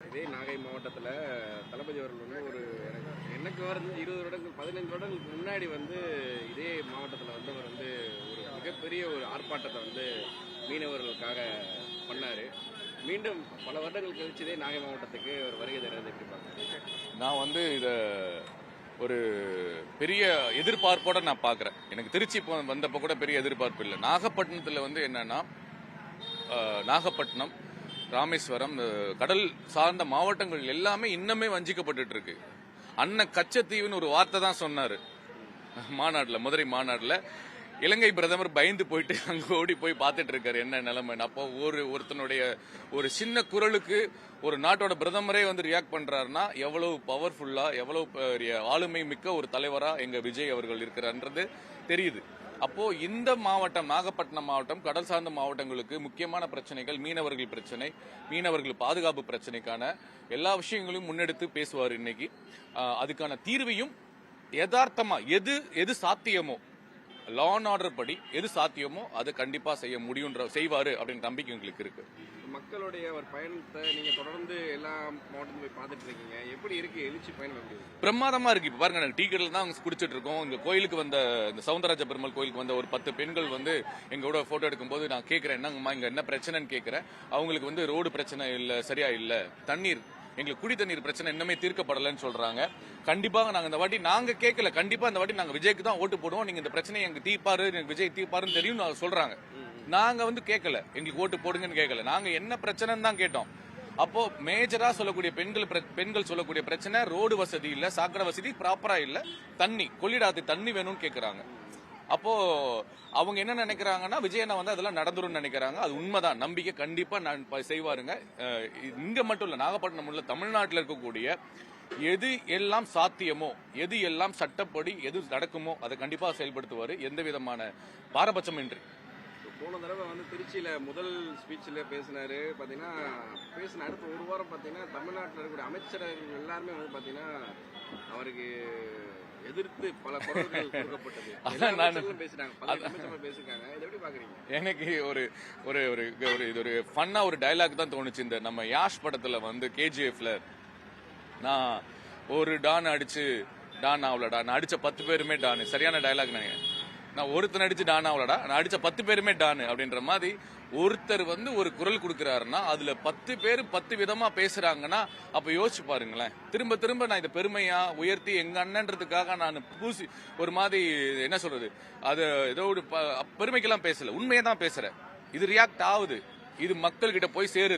இதே நாகை மாவட்டத்தில் தளபதி அவர்கள் வந்து எனக்கு வந்து 20 வருடங்கள் 15 வருடங்களுக்கு முன்னாடி வந்து இதே மாவட்டத்தில் வந்து அவர் வந்து ஒரு மிகப்பெரிய ஒரு ஆர்ப்பாட்டத்தை வந்து மீனவர்களுக்காக பண்ணார். மீண்டும் பல வருடங்கள் கழிச்சு இதே நாகை மாவட்டத்துக்கு ஒரு வருகை தருவது எப்படி பார்க்குறேன்? நான் வந்து இதை ஒரு பெரிய எதிர்பார்ப்போட நான் பார்க்குறேன். எனக்கு திருச்சி வந்தப்போ கூட பெரிய எதிர்பார்ப்பு இல்லை. நாகப்பட்டினத்தில் வந்து என்னன்னா, நாகப்பட்டினம், ராமேஸ்வரம், கடல் சார்ந்த மாவட்டங்கள் எல்லாமே இன்னமே வஞ்சிக்கப்பட்டு இருக்கு. அண்ணன் கச்சத்தீவுன்னு ஒரு வார்த்தை தான் சொன்னாரு மாநாட்டில், மதுரை மாநாட்டில். இலங்கை பிரதமர் பயந்து போயிட்டு அங்க ஓடி போய் பார்த்துட்டு இருக்காரு என்ன நிலைமை. அப்போ ஒருத்தனுடைய ஒரு சின்ன குரலுக்கு ஒரு நாட்டோட பிரதமரே வந்து ரியாக்ட் பண்றாருன்னா எவ்வளவு பவர்ஃபுல்லா, எவ்வளவு பெரிய ஆளுமை மிக்க ஒரு தலைவரா எங்க விஜய் அவர்கள் இருக்கிறன்றது தெரியுது. அப்போ இந்த மாவட்டம், நாகப்பட்டினம் மாவட்டம், கடல் சார்ந்த மாவட்டங்களுக்கு முக்கியமான பிரச்சனைகள், மீனவர்கள் பிரச்சனை, மீனவர்கள் பாதுகாப்பு பிரச்சனைக்கான எல்லா விஷயங்களையும் முன்னெடுத்து பேசுவார் இன்னைக்கு. அதுக்கான தீர்வையும் யதார்த்தமா எது சாத்தியமோ, லா அண்ட் ஆர்டர் படி எது சாத்தியமோ அதை கண்டிப்பா செய்வாரு அப்படின்ற நம்பிக்கை எங்களுக்கு இருக்கு. மக்களுடைய ஒரு பயணத்தை நீங்க தொடர்ந்து எல்லா மாவட்டத்தையும் போய் பார்த்துட்டு இருக்கீங்க. எப்படி இருக்கு எழுச்சி பயணம்? எப்படி பிரமாதமா இருக்கு. இப்ப பாருங்க, டீ கடையில் தான் குடிச்சிட்டு இருக்கோம். இங்க கோயிலுக்கு வந்த இந்த சவுந்தரராஜ பெருமாள் கோயிலுக்கு வந்த ஒரு 10 பெண்கள் வந்து எங்களோட போட்டோ எடுக்கும்போது நான் கேட்கிறேன், என்னங்கம்மா இங்க என்ன பிரச்சனைன்னு கேட்கிறேன். அவங்களுக்கு வந்து ரோடு பிரச்சனை இல்ல, சரியா இல்ல, தண்ணீர், எங்களுக்கு குடி தண்ணீர் பிரச்சனை இன்னுமே தீர்க்கப்படலன்னு சொல்றாங்க. கண்டிப்பாக நாங்க இந்த வாட்டி நாங்க கேட்கல, கண்டிப்பா இந்த வாட்டி நாங்க விஜய்க்கு தான் ஓட்டு போடுவோம், நீங்க இந்த பிரச்சனையை எங்க தீர்ப்பாரு, விஜய் தீர்ப்பாருன்னு தெரியும் சொல்றாங்க. நாங்க வந்து கேட்கல, எங்களுக்கு ஓட்டு போடுங்கன்னு கேட்கல, நாங்க என்ன பிரச்சனைன்னு தான் கேட்டோம். அப்போ மேஜரா சொல்லக்கூடிய பெண்கள் சொல்லக்கூடிய பிரச்சனை ரோடு வசதி இல்ல, சாக்கடை வசதி ப்ராப்பரா இல்ல, தண்ணி, கொள்ளிடாத்து தண்ணி வேணும்னு கேட்கறாங்க. அப்போ அவங்க என்ன நினைக்கிறாங்கன்னா, விஜயண்ணா வந்து அதெல்லாம் நடந்துரும் நினைக்கிறாங்க. அது உண்மைதான், நம்பிக்கை கண்டிப்பா செய்வாருங்க. இங்க மட்டும் இல்ல, நாகப்பட்டினம் உள்ள தமிழ்நாட்டில் இருக்கக்கூடிய எது எல்லாம் சாத்தியமோ, எது எல்லாம் சட்டப்படி எது நடக்குமோ அதை கண்டிப்பா செயல்படுத்துவாரு, எந்த விதமான பாரபட்சமின்றி. போன தடவை வந்து திருச்சியில முதல் ஸ்பீச்சில் பேசினாரு. பார்த்தீங்கன்னா பேசின அடுத்த ஒரு வாரம் பார்த்தீங்கன்னா தமிழ்நாட்டில் இருக்கக்கூடிய அமைச்சர்கள் எல்லாருமே வந்து பார்த்தீங்கன்னா அவருக்கு எதிர்த்து பல குரல்கள் கொடுக்கப்பட்டது. எனக்கு இது ஒரு ஃபன்னா ஒரு டயலாக் தான் தோணுச்சு. இந்த நம்ம யாஷ் படத்துல வந்து KGFல நான் ஒரு டான் அடிச்சு டான் ஆகலடா, நான் அடிச்ச 10 பேருமே டான், சரியான டயலாக். நான் ஒருத்தன் அடிச்சு டான் ஆகலடா, நான் அடிச்ச 10 பேருமே டான் அப்படின்ற மாதிரி ஒருத்தர் வந்து ஒரு குரல் கொடுக்கிறாருன்னா அதுல 10 பேர் 10 விதமா பேசுறாங்கன்னா அப்ப யோசிச்சு பாருங்களேன். திரும்ப திரும்ப நான் இதை பெருமையா உயர்த்தி எங்க அண்ணன்றதுக்காக நான் பூசி ஒரு மாதிரி என்ன சொல்றது, அது ஏதோ ஒரு பெருமைக்கெல்லாம் பேசல, உண்மையை தான் பேசுறேன். இது ரியாக்ட் ஆகுது, இது மக்கள் கிட்ட போய் சேருது.